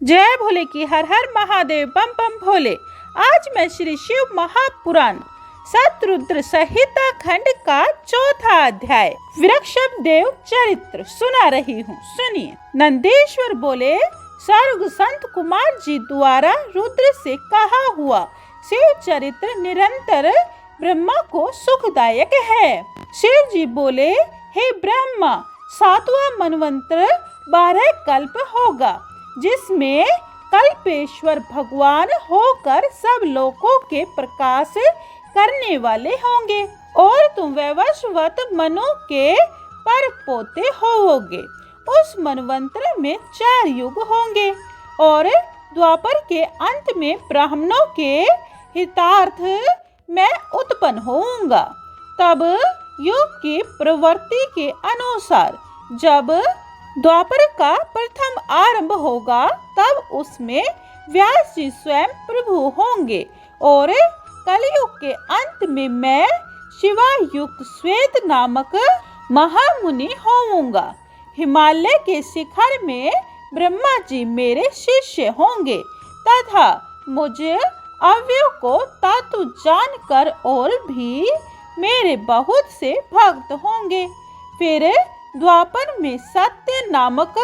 जय भोले की हर हर महादेव बम बम भोले। आज मैं श्री शिव महापुराण सतरुद्र संहिता खंड का चौथा अध्याय वृषभ देव चरित्र सुना रही हूँ। सुनिए। नंदीश्वर बोले, सर्ग संत कुमार जी द्वारा रुद्र से कहा हुआ शिव चरित्र निरंतर ब्रह्मा को सुखदायक है। शिव जी बोले, हे ब्रह्मा, 7वां मनवंतर 12 कल्प होगा, जिसमें कल्पेश्वर भगवान होकर सब लोकों के प्रकाश करने वाले होंगे और तुम वैवस्वत मनु के पर पोते होवोगे। उस मनवंतर में 4 युग होंगे और द्वापर के अंत में ब्राह्मणों के हितार्थ मैं उत्पन्न होऊंगा। तब युग की प्रवृत्ति के अनुसार जब द्वापर का प्रथम आरंभ होगा, तब उसमें व्यास जी स्वयं प्रभु होंगे और कलयुग के अंत में मैं शिवायुक्त श्वेत नामक महामुनि होऊंगा। हिमालय के शिखर में ब्रह्मा जी मेरे शिष्य होंगे तथा मुझे अव्यय को तातु जानकर और भी मेरे बहुत से भक्त होंगे। फिर द्वापर में सत्य नामक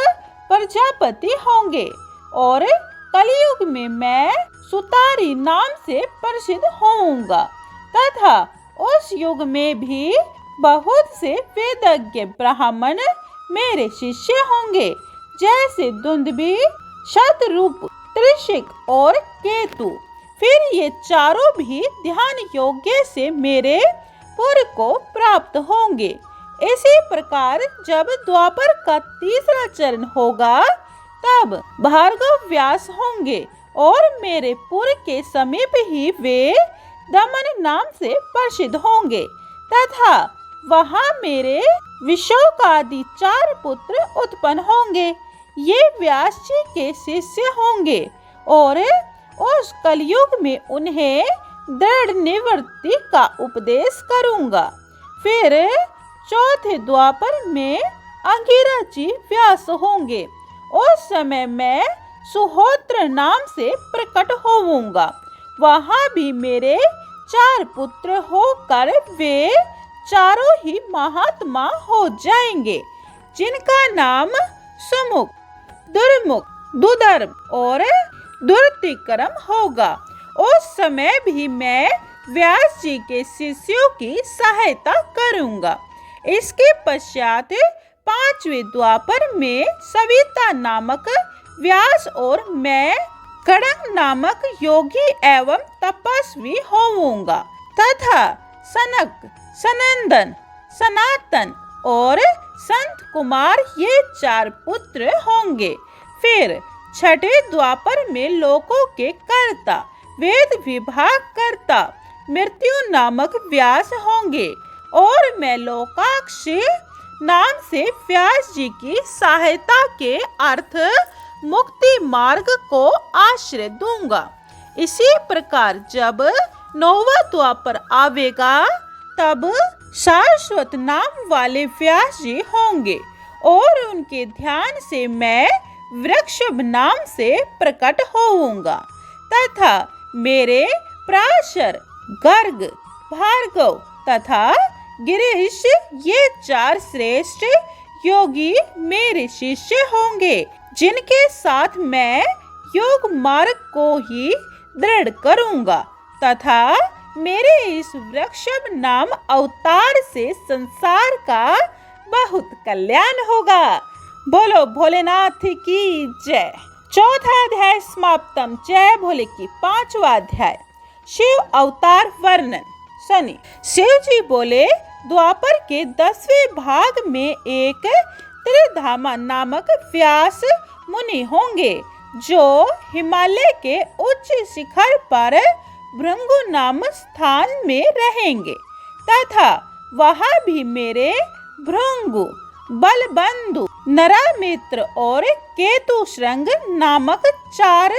प्रजापति होंगे और कलयुग में मैं सुतारी नाम से प्रसिद्ध होऊंगा तथा उस युग में भी बहुत से वेदज्ञ ब्राह्मण मेरे शिष्य होंगे, जैसे दुंदुभि, शतरूप, त्रिशिक और केतु। फिर ये चारों भी ध्यान योग्य से मेरे पुर को प्राप्त होंगे। इसी प्रकार जब द्वापर का 3रा चरण होगा, तब भार्गव व्यास होंगे और मेरे पुर के समीप ही वे दमन नाम से प्रसिद्ध होंगे तथा वहाँ मेरे विशोक आदि 4 पुत्र उत्पन्न होंगे। ये व्यास जी के शिष्य होंगे और उस कलयुग में उन्हें दृढ़ निवृत्ति का उपदेश करूँगा। फिर चौथे द्वापर में अंगिरा जी व्यास होंगे। उस समय मैं सुहोत्र नाम से प्रकट होऊंगा। वहाँ भी मेरे 4 पुत्र होकर वे चारों ही महात्मा हो जाएंगे, जिनका नाम सुमुख, दुर्मुख, दुर्धर्म और दुर्तिक्रम होगा। उस समय भी मैं व्यास जी के शिष्यों की सहायता करूँगा। इसके पश्चात 5वें द्वापर में सविता नामक व्यास और मैं कड़ंग नामक योगी एवं तपस्वी होऊंगा तथा सनक, सनंदन, सनातन और संत कुमार ये 4 पुत्र होंगे। फिर 6ठे द्वापर में लोकों के कर्ता, वेद विभाग करता मृत्यु नामक व्यास होंगे और मैं लोकाक्ष नाम से व्यास जी की सहायता के अर्थ मुक्ति मार्ग को आश्रय दूंगा। इसी प्रकार जब 9वां द्वापर आवेगा, तब शाश्वत नाम वाले व्यास जी होंगे और उनके ध्यान से मैं वृषभ नाम से प्रकट होऊंगा तथा मेरे पराशर, गर्ग, भार्गव तथा गिरीश ये 4 श्रेष्ठ योगी मेरे शिष्य होंगे, जिनके साथ मैं योग मार्ग को ही दृढ़ करूंगा तथा मेरे इस वृषभ नाम अवतार से संसार का बहुत कल्याण होगा। बोलो भोलेनाथ की जय। चौथा अध्याय समाप्तम। जय भोले की 5वां अध्याय शिव अवतार वर्णन। सुनिए। शिव जी बोले, द्वापर के 10वें भाग में एक त्रिधामा नामक व्यास मुनि होंगे, जो हिमालय के उच्च शिखर पर भृंगु नाम स्थान में रहेंगे तथा वहाँ भी मेरे भृंगु, बलबंधु, नरामित्र और केतु श्रृंग नामक 4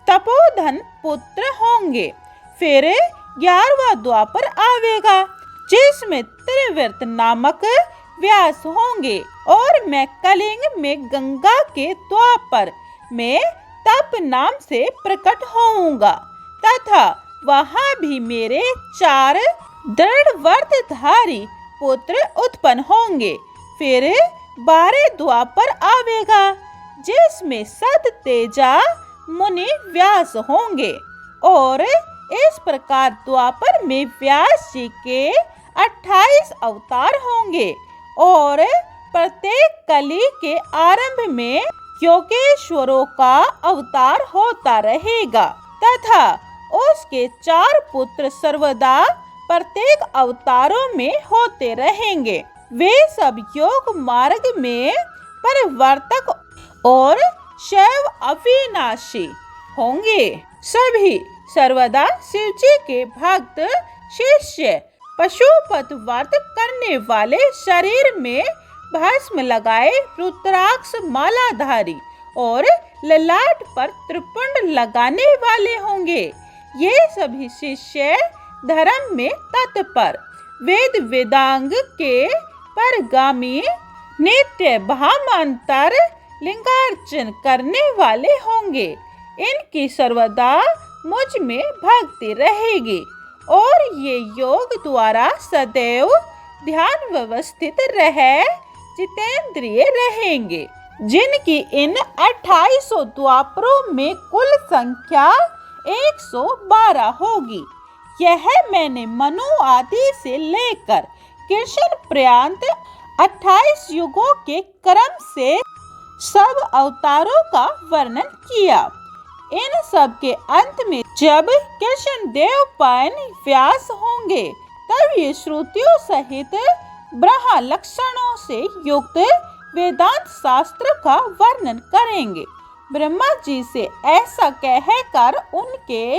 तपोधन पुत्र होंगे। फिर 11वां द्वापर आवेगा, जिसमें त्रिव्रत नामक व्यास होंगे और मैं कलिंग में गंगा के द्वापर में तप नाम से प्रकट होऊंगा तथा वहां भी मेरे 4 दृढ़ व्रतधारी पुत्र उत्पन्न होंगे। फिर 12 द्वापर आवेगा जिसमें सत तेजा मुनि व्यास होंगे और इस प्रकार द्वापर में व्यास जी के 28 अवतार होंगे और प्रत्येक कली के आरंभ में योगेश्वरों का अवतार होता रहेगा तथा उसके 4 पुत्र सर्वदा प्रत्येक अवतारों में होते रहेंगे। वे सब योग मार्ग में परिवर्तक और शैव अविनाशी होंगे। सभी सर्वदा शिव जी के भक्त शिष्य पशुपत व्रत करने वाले शरीर में भस्म लगाए रुद्राक्ष मालाधारी और ललाट पर त्रिपुंड लगाने वाले होंगे। ये सभी शिष्य धर्म में तत्पर वेद वेदांग के परगामी नित्य भामांतर लिंगार्चन करने वाले होंगे। इनकी सर्वदा मुझ में भक्ति रहेगी और ये योग द्वारा सदैव ध्यान व्यवस्थित रह जितेंद्रिय रहेंगे। जिनकी इन 2800 द्वापरों में कुल संख्या 112 होगी। यह मैंने मनु आदि से लेकर कृष्ण पर्यंत 28 युगों के क्रम से सब अवतारों का वर्णन किया। इन सब के अंत में जब कृष्ण देव पन व्यास होंगे तब ये श्रुतियों सहित ब्रह्म लक्षणों से युक्त वेदांत शास्त्र का वर्णन करेंगे। ब्रह्मा जी से ऐसा कहकर उनके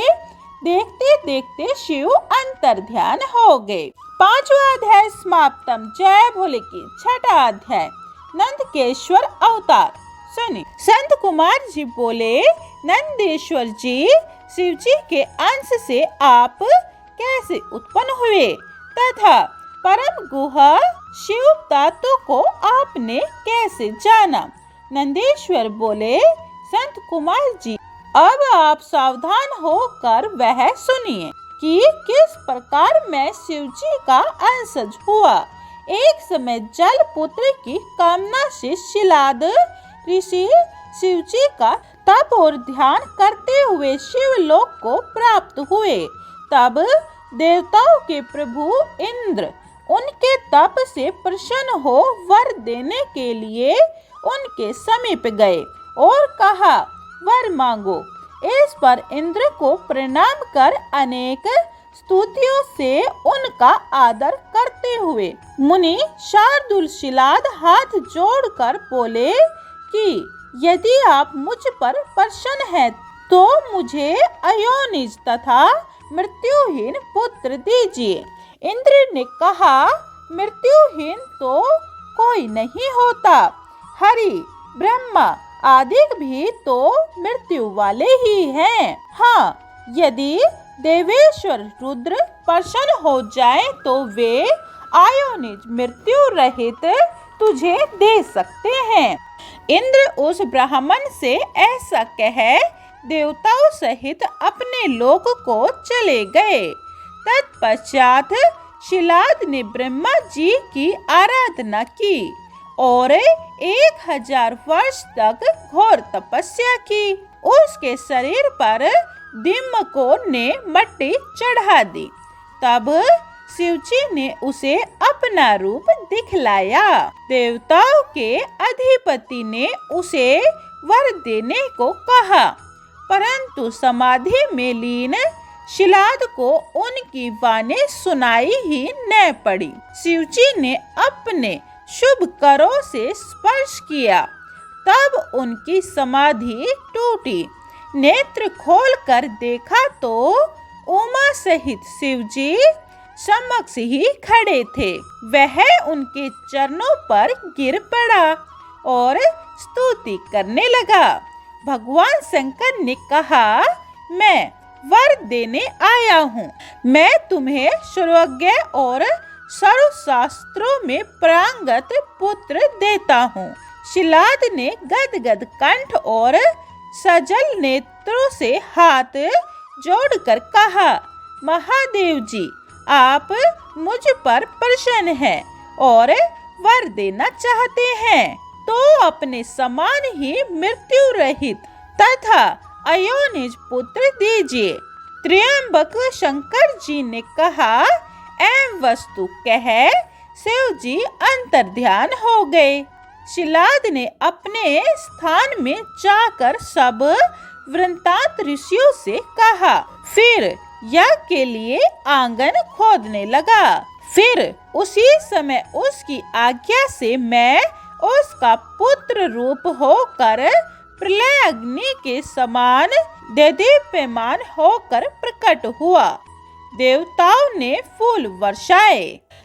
देखते देखते शिव अंतर ध्यान हो गए। 5वां अध्याय समाप्तम। जय भोले की। 6वां अध्याय नंदकेश्वर अवतार। सुनिए। संत कुमार जी बोले, नंदेश्वर जी, शिव जी के अंश से आप कैसे उत्पन्न हुए तथा परम गुह शिव तत्व को आपने कैसे जाना? नंदेश्वर बोले, संत कुमार जी, अब आप सावधान होकर वह सुनिए कि किस प्रकार मैं शिव जी का अंशज हुआ। एक समय जल पुत्र की कामना से शिलाद ऋषि शिव जी का तप और ध्यान करते हुए शिवलोक को प्राप्त हुए। तब देवताओं के प्रभु इंद्र उनके तप से प्रसन्न हो वर देने के लिए उनके समीप गए और कहा, वर मांगो। इस पर इंद्र को प्रणाम कर अनेक स्तुतियों से उनका आदर करते हुए मुनि शार्दुल शिलाद हाथ जोड़कर बोले कि यदि आप मुझ पर प्रसन्न हैं तो मुझे अयोनिज तथा मृत्युहीन पुत्र दीजिए। इंद्र ने कहा, मृत्युहीन तो कोई नहीं होता, हरि ब्रह्मा आदि भी तो मृत्यु वाले ही हैं। हाँ, यदि देवेश्वर रुद्र प्रसन्न हो जाएं तो वे अयोनिज मृत्यु रहित तुझे दे सकते हैं। इंद्र उस ब्राह्मण से ऐसा कह देवताओं सहित अपने लोक को चले गए। तत्पश्चात शिलाद ने ब्रह्मा जी की आराधना की और 1000 वर्ष तक घोर तपस्या की। उसके शरीर पर दिमको ने मट्टी चढ़ा दी। तब शिवजी ने उसे अपना रूप दिखलाया। देवताओं के अधिपति ने उसे वर देने को कहा, परंतु समाधि में लीन शिलाद को उनकी वाणी सुनाई ही न पड़ी। शिवजी ने अपने शुभ करों से स्पर्श किया, तब उनकी समाधि टूटी। नेत्र खोलकर देखा तो उमा सहित शिवजी समक्ष ही खड़े थे। वह उनके चरणों पर गिर पड़ा और स्तुति करने लगा। भगवान शंकर ने कहा, मैं वर देने आया हूँ। मैं तुम्हें सर्वज्ञ और सर्वशास्त्रों में प्रांगत पुत्र देता हूँ। शिलाद ने गदगद कंठ और सजल नेत्रों से हाथ जोड़कर कहा, महादेव जी, आप मुझ पर प्रसन्न हैं और वर देना चाहते हैं, तो अपने समान ही मृत्यु रहित तथा अयोनिज पुत्र दीजिए। त्र्यंबक शंकर जी ने कहा, एवं वस्तु कह शिव जी अंतर्ध्यान हो गए। शिलाद ने अपने स्थान में जाकर सब वृंतांत ऋषियों से कहा, फिर यज्ञ के लिए आंगन खोदने लगा। फिर उसी समय उसकी आज्ञा से मैं उसका पुत्र रूप होकर प्रलय अग्नि के समान देदीप्यमान होकर प्रकट हुआ। देवताओं ने फूल वर्षाए,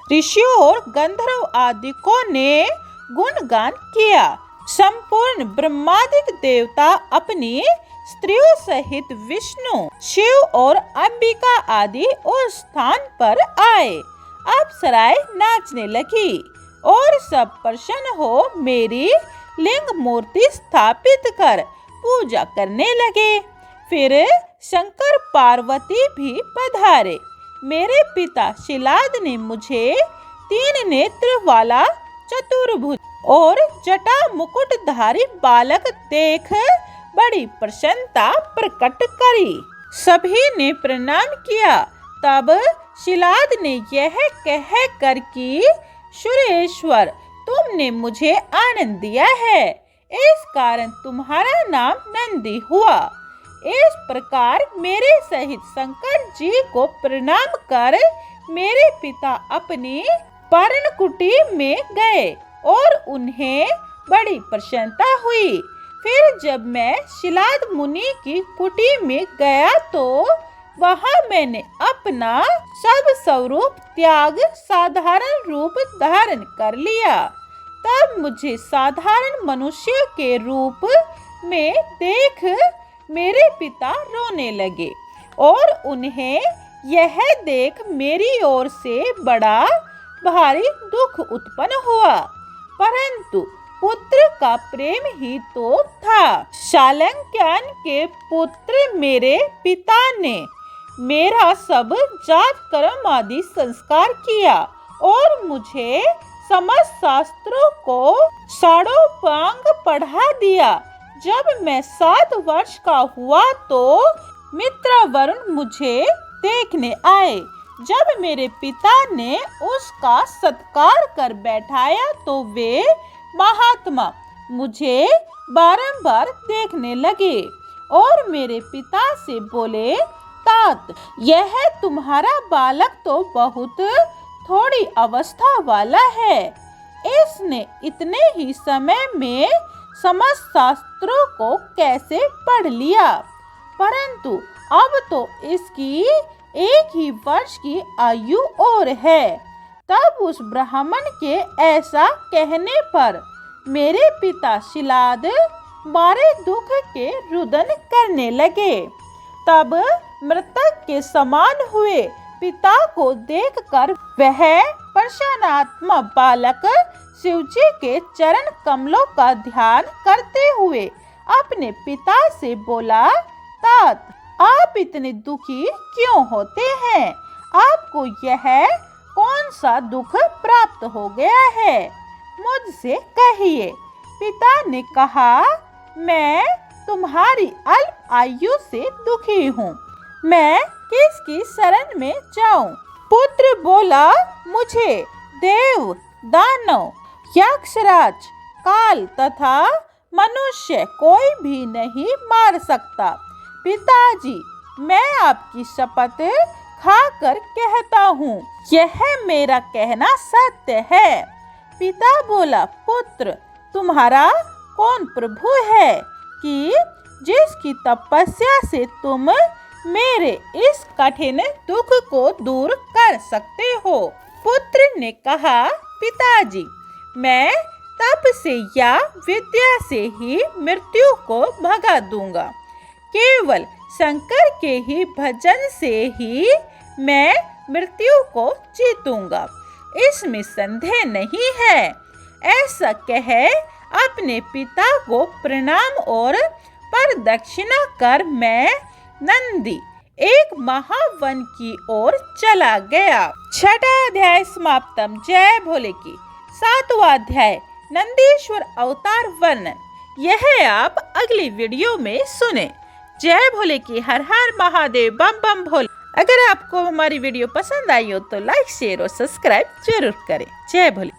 ऋषियों और गंधर्व आदिकों ने गुणगान किया। संपूर्ण ब्रह्मादिक देवता अपनी स्त्रियों सहित विष्णु, शिव और अंबिका आदि उस स्थान पर आए। अप्सराएं नाचने लगी और सब प्रसन्न हो मेरी लिंग मूर्ति स्थापित कर पूजा करने लगे। फिर शंकर पार्वती भी पधारे। मेरे पिता शिलाद ने मुझे 3 नेत्र वाला चतुर्भुज और जटा मुकुटधारी बालक देख बड़ी प्रसन्नता प्रकट करी। सभी ने प्रणाम किया। तब शिलाद ने यह कह कर कि सुरेश्वर, तुमने मुझे आनंद दिया है, इस कारण तुम्हारा नाम नंदी हुआ। इस प्रकार मेरे सहित शंकर जी को प्रणाम कर मेरे पिता अपनी पर्णकुटी में गए और उन्हें बड़ी प्रसन्नता हुई। फिर जब मैं शिलाद मुनि की कुटी में गया तो वहां मैंने अपना सब स्वरूप त्याग साधारण रूप धारण कर लिया। तब मुझे साधारण मनुष्य के रूप में देख मेरे पिता रोने लगे और उन्हें यह देख मेरी ओर से बड़ा भारी दुख उत्पन्न हुआ। परंतु पुत्र का प्रेम ही तो था। शालंक्यान के पुत्र मेरे पिता ने मेरा सब जात कर्म आदि संस्कार किया और मुझे समस्त शास्त्रों को साड़ोपांग पढ़ा दिया। जब मैं 7 वर्ष का हुआ तो मित्रवरुण मुझे देखने आए। जब मेरे पिता ने उसका सत्कार कर बैठाया तो वे महात्मा मुझे बारंबार देखने लगे और मेरे पिता से बोले, तात, यह तुम्हारा बालक तो बहुत थोड़ी अवस्था वाला है। इसने इतने ही समय में समस्त शास्त्रों को कैसे पढ़ लिया, परंतु अब तो इसकी 1 ही वर्ष की आयु और है। तब उस ब्राह्मण के ऐसा कहने पर मेरे पिता शिलाद मारे दुख के रुदन करने लगे। तब मृतक के समान हुए पिता को देखकर वह प्रसन्नात्मा बालक शिवजी के चरण कमलों का ध्यान करते हुए अपने पिता से बोला, तात, आप इतने दुखी क्यों होते हैं? आपको यह कौन सा दुख प्राप्त हो गया है? मुझसे कहिए। पिता ने कहा, मैं तुम्हारी अल्प आयु से दुखी हूँ, मैं किसकी शरण में जाऊं? पुत्र बोला, मुझे देव, दानव, यक्षराज, काल तथा मनुष्य कोई भी नहीं मार सकता। पिताजी, मैं आपकी शपथ खाकर कहता हूँ, यह मेरा कहना सत्य है। पिता बोला, पुत्र, तुम्हारा कौन प्रभु है कि जिसकी तपस्या से तुम मेरे इस कठिन दुख को दूर कर सकते हो? पुत्र ने कहा, पिताजी, मैं तप से या विद्या से ही मृत्यु को भगा दूंगा। केवल शंकर के ही भजन से ही मैं मृत्यु को जीतूंगा, इसमें संदेह नहीं है। ऐसा कह अपने पिता को प्रणाम और पर दक्षिणा कर मैं नंदी एक महावन की ओर चला गया। छठा अध्याय समाप्तम। जय भोले की। सातवां अध्याय नंदीश्वर अवतार वर्णन। यह आप अगली वीडियो में सुने। जय भोले की। हर हर महादेव। बम बम भोले। अगर आपको हमारी वीडियो पसंद आई हो तो लाइक शेयर और सब्सक्राइब जरूर करें। जय भोले।